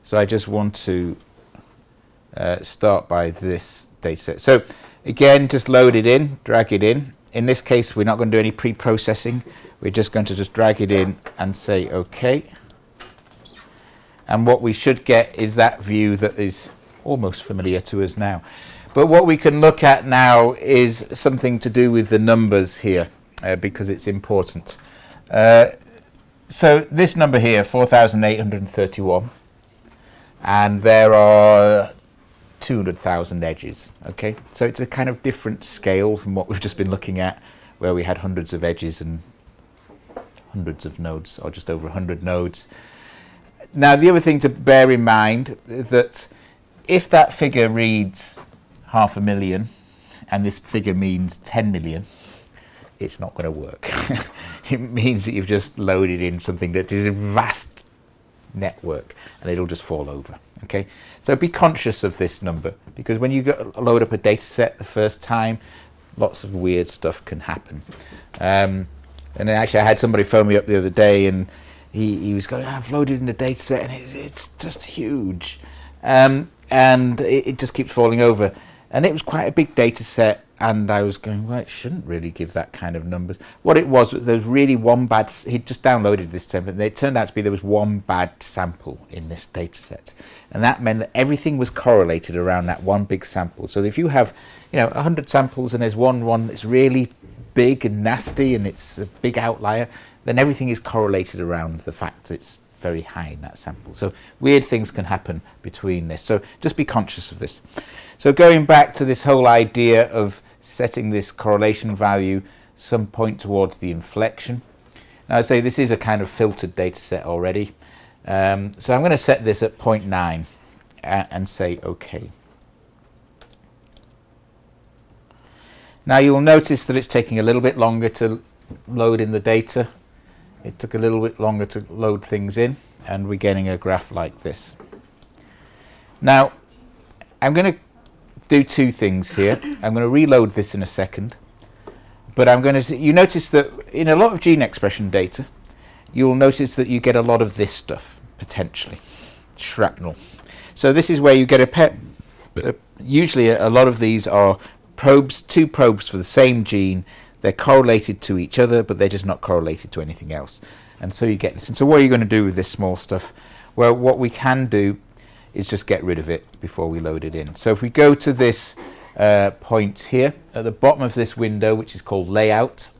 So I just want to start by this dataset. So again, just load it in, drag it in. In this case, we're not going to do any pre-processing. We're just going to just drag it in and say OK. And what we should get is that view that is almost familiar to us now. But what we can look at now is something to do with the numbers here, because it's important. So this number here, 4,831, and there are 200,000 edges. Okay, so it's a kind of different scale from what we've just been looking at, where we had hundreds of edges and hundreds of nodes, or just over 100 nodes. Now, the other thing to bear in mind is that if that figure reads 500,000 and this figure means 10 million, it's not going to work. It means that you've just loaded in something that is a vast network and it'll just fall over. Okay, so be conscious of this number, because when you load up a data set the first time, lots of weird stuff can happen. And actually I had somebody phone me up the other day, and he was going, I've loaded in the data set and it's just huge, and it just keeps falling over. And it was quite a big data set, and I was going, well, it shouldn't really give that kind of numbers. What it was there was really one bad, he'd just downloaded this template, and it turned out to be there was one bad sample in this data set. And that meant that everything was correlated around that one big sample. So if you have, 100 samples and there's one that's really big and nasty and it's a big outlier, then everything is correlated around the fact that it's very high in that sample. So weird things can happen between this. So just be conscious of this. So going back to this whole idea of setting this correlation value some point towards the inflection. Now I say this is a kind of filtered data set already. So I'm going to set this at 0.9 and say OK. Now you'll notice that it's taking a little bit longer to load in the data. It took a little bit longer to load things in, and we're getting a graph like this. Now I'm going to do two things here. I'm going to reload this in a second, but I'm going to, you notice that in a lot of gene expression data, you'll notice that you get a lot of this stuff, potentially, shrapnel. So this is where you get usually a lot of these are probes, two probes for the same gene. They're correlated to each other, but they're just not correlated to anything else. And so you get this. And so what are you going to do with this small stuff? Well, what we can do is just get rid of it before we load it in. So if we go to this point here, at the bottom of this window, which is called layout,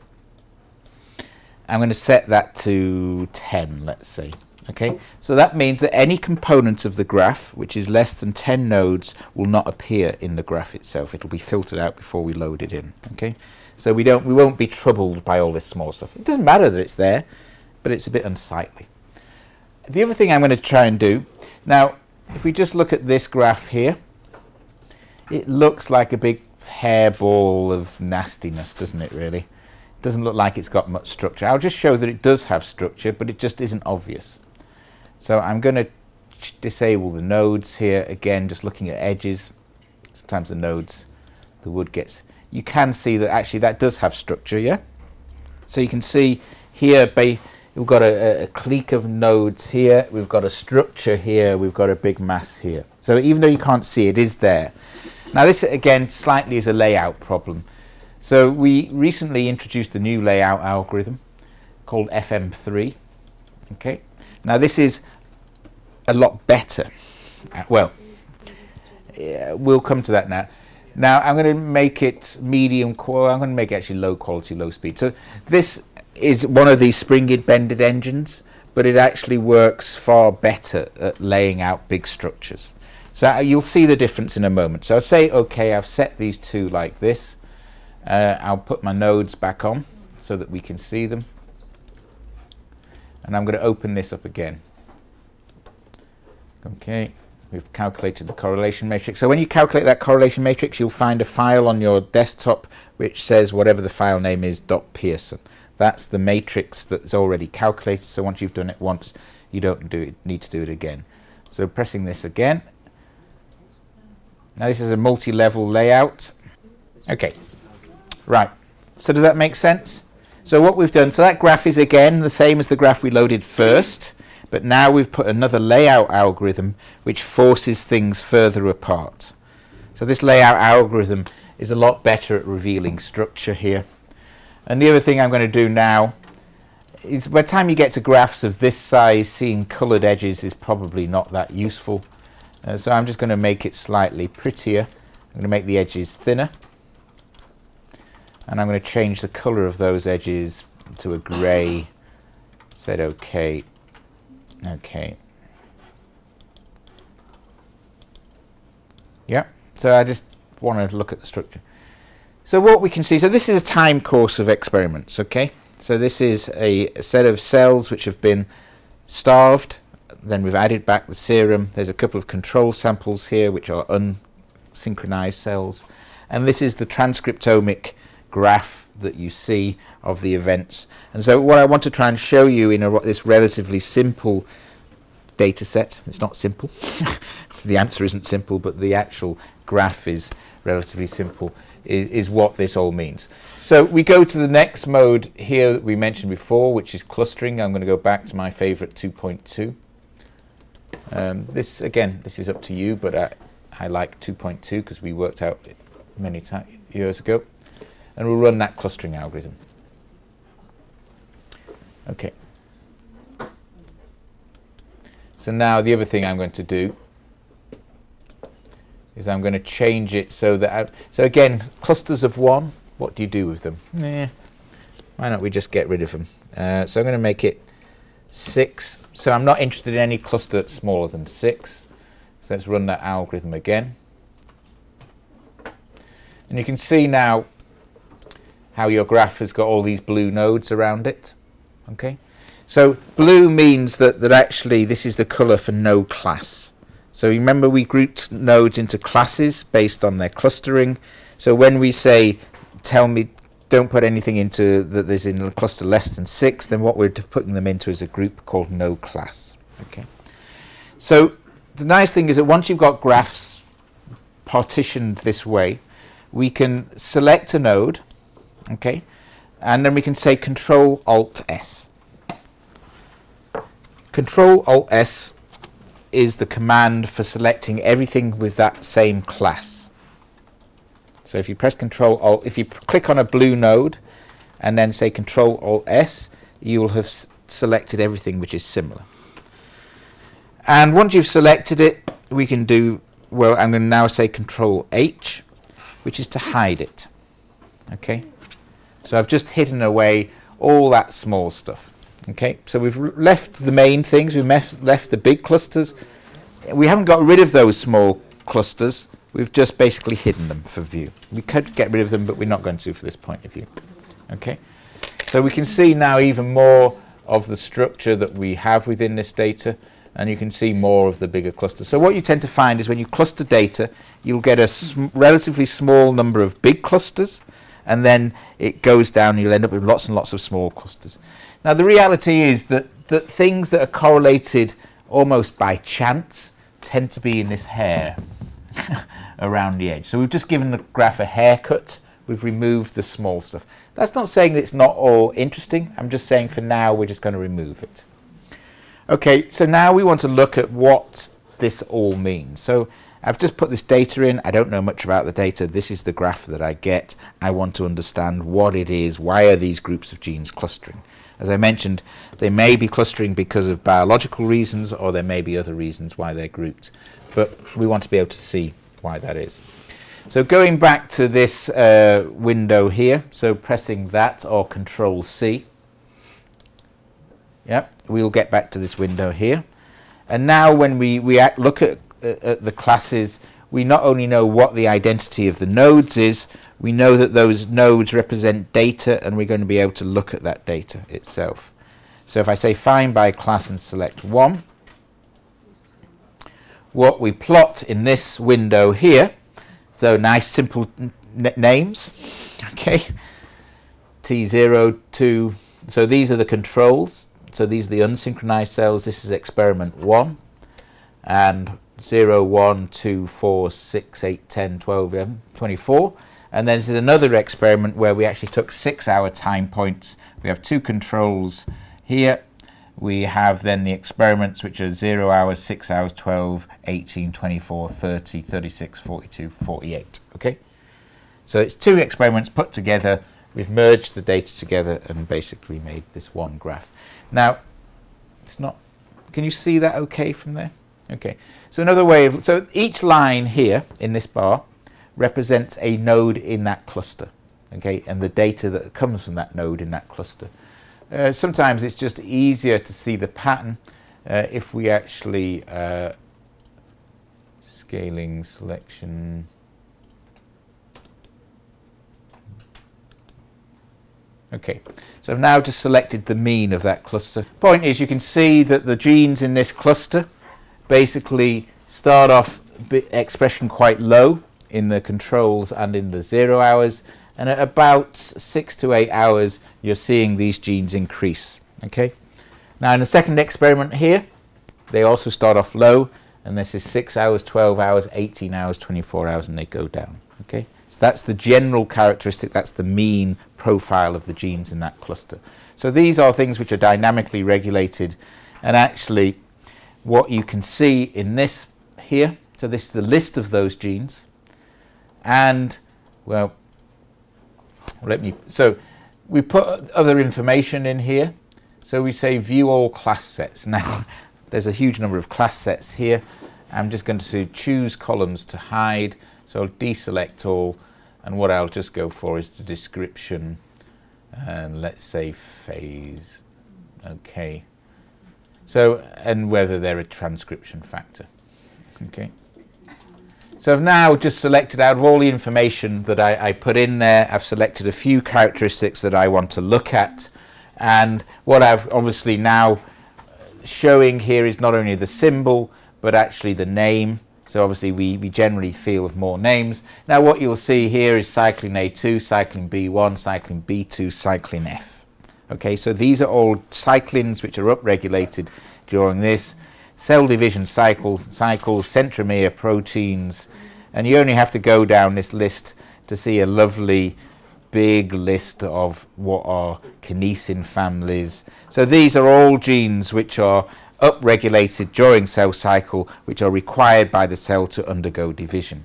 I'm going to set that to 10, let's say. Okay, so that means that any component of the graph which is less than 10 nodes will not appear in the graph itself. It'll be filtered out before we load it in. Okay, so we won't be troubled by all this small stuff. It doesn't matter that it's there, but it's a bit unsightly. The other thing I'm going to try and do now, if we just look at this graph here, it looks like a big hairball of nastiness, doesn't it really? It doesn't look like it's got much structure. I'll just show that it does have structure, but it just isn't obvious. So I'm going to disable the nodes here. Again, just looking at edges. Sometimes the nodes, the wood gets... You can see that actually that does have structure, yeah? So you can see here, we've got a clique of nodes here, we've got a structure here, we've got a big mass here. So even though you can't see it, is there. Now this again slightly is a layout problem. So we recently introduced a new layout algorithm called FM3. Okay. Now this is a lot better. Well, we'll come to that now. Now I'm going to make it medium quality. I'm going to make it actually low quality, low speed. So this is one of these springed bended engines, but it actually works far better at laying out big structures. So you'll see the difference in a moment. So I'll say, okay, I've set these two like this. I'll put my nodes back on so that we can see them. And I'm going to open this up again. Okay, we've calculated the correlation matrix. So when you calculate that correlation matrix, you'll find a file on your desktop which says whatever the file name is, .pearson. That's the matrix that's already calculated. So once you've done it once, you don't need to do it again. So pressing this again. Now this is a multi-level layout. Okay, right. So does that make sense? So what we've done, so that graph is again the same as the graph we loaded first, but now we've put another layout algorithm which forces things further apart. So this layout algorithm is a lot better at revealing structure here. And the other thing I'm going to do now is, by the time you get to graphs of this size, seeing coloured edges is probably not that useful. So I'm just going to make it slightly prettier. I'm going to make the edges thinner. And I'm going to change the colour of those edges to a grey. Said OK. OK. Yeah. So I just want to look at the structure. So what we can see, so this is a time course of experiments, okay? So this is a set of cells which have been starved, then we've added back the serum. There's a couple of control samples here which are unsynchronized cells. And this is the transcriptomic graph that you see of the events. And so what I want to try and show you in this relatively simple data set, it's not simple, the answer isn't simple, but the actual graph is relatively simple, is what this all means. So we go to the next mode here that we mentioned before, which is clustering. I'm going to go back to my favorite 2.2. This, again, this is up to you, but I like 2.2 because we worked out it many years ago. And we'll run that clustering algorithm. Okay. So now the other thing I'm going to do is I'm going to change it so that, so again, clusters of 1, what do you do with them? Why not we just get rid of them? So I'm going to make it 6. So I'm not interested in any cluster that's smaller than 6. So let's run that algorithm again. And you can see now how your graph has got all these blue nodes around it. Okay, so blue means that actually this is the colour for no class. So remember we grouped nodes into classes based on their clustering. So when we say, tell me, don't put anything into that there's in a cluster less than 6, then what we're putting them into is a group called no class. Okay. So the nice thing is that once you've got graphs partitioned this way, we can select a node, okay, and then we can say Control-Alt-S. Control-Alt-S is the command for selecting everything with that same class. So if you press Control-Alt, if you click on a blue node and then say Control-Alt-S, you will have selected everything which is similar. And once you've selected it, we can do, well, I'm going to now say Control-H, which is to hide it. Okay? So I've just hidden away all that small stuff. Okay, so we've left the main things, we've left the big clusters. We haven't got rid of those small clusters, we've just basically hidden them for view. We could get rid of them, but we're not going to for this point of view. Okay, so we can see now even more of the structure that we have within this data, and you can see more of the bigger clusters. So what you tend to find is when you cluster data, you'll get a relatively small number of big clusters, and then it goes down, you'll end up with lots and lots of small clusters. Now the reality is that things that are correlated almost by chance tend to be in this hair around the edge. So we've just given the graph a haircut, we've removed the small stuff. That's not saying that it's not all interesting, I'm just saying for now we're just going to remove it. Okay, so now we want to look at what this all means. So I've just put this data in, I don't know much about the data, this is the graph that I get, I want to understand what it is, why are these groups of genes clustering. As I mentioned, they may be clustering because of biological reasons, or there may be other reasons why they're grouped. But we want to be able to see why that is. So going back to this window here, so pressing that or Control-C, yep, we'll get back to this window here. And now when we look at the classes, we not only know what the identity of the nodes is, we know that those nodes represent data, and we're going to be able to look at that data itself. So if I say find by class and select 1, what we plot in this window here, so nice simple names, okay, T0, 2, so these are the controls, so these are the unsynchronized cells, this is experiment 1, and 0, 1, 2, 4, 6, 8, 10, 12, 11, 24. And then this is another experiment where we actually took 6-hour time points. We have 2 controls here, we have then the experiments, which are 0 hours, 6 hours, 12, 18, 24, 30, 36, 42, 48. Okay? So it's 2 experiments put together. We've merged the data together and basically made this one graph. Now, it's not... Can you see that okay from there? Okay. So another way of... So each line here in this bar represents a node in that cluster. Okay? And the data that comes from that node in that cluster. Sometimes it's just easier to see the pattern if we actually scaling selection. Okay, so I've now just selected the mean of that cluster. Point is, you can see that the genes in this cluster basically start off expression quite low in the controls and in the 0 hours. And at about 6 to 8 hours, you're seeing these genes increase. Okay. Now in the second experiment here, they also start off low, and this is 6 hours, 12 hours, 18 hours, 24 hours, and they go down. Okay. So that's the general characteristic. That's the mean profile of the genes in that cluster. So these are things which are dynamically regulated, and actually, what you can see in this here. So this is the list of those genes, and well. So we put other information in here. So we say view all class sets. Now there's a huge number of class sets here. I'm just going to choose columns to hide. So I'll deselect all, and what I'll just go for is the description, and let's say phase. Okay. So, and whether they're a transcription factor. Okay. So I've now just selected out of all the information that I put in there, I've selected a few characteristics that I want to look at. And what I've obviously now showing here is not only the symbol, but actually the name. So obviously we generally feel of more names. Now what you'll see here is cyclin A2, cyclin B1, cyclin B2, cyclin F. Okay, so these are all cyclins which are upregulated during this. Cell division cycles, centromere proteins, and you only have to go down this list to see a lovely big list of what are kinesin families. So these are all genes which are upregulated during cell cycle, which are required by the cell to undergo division.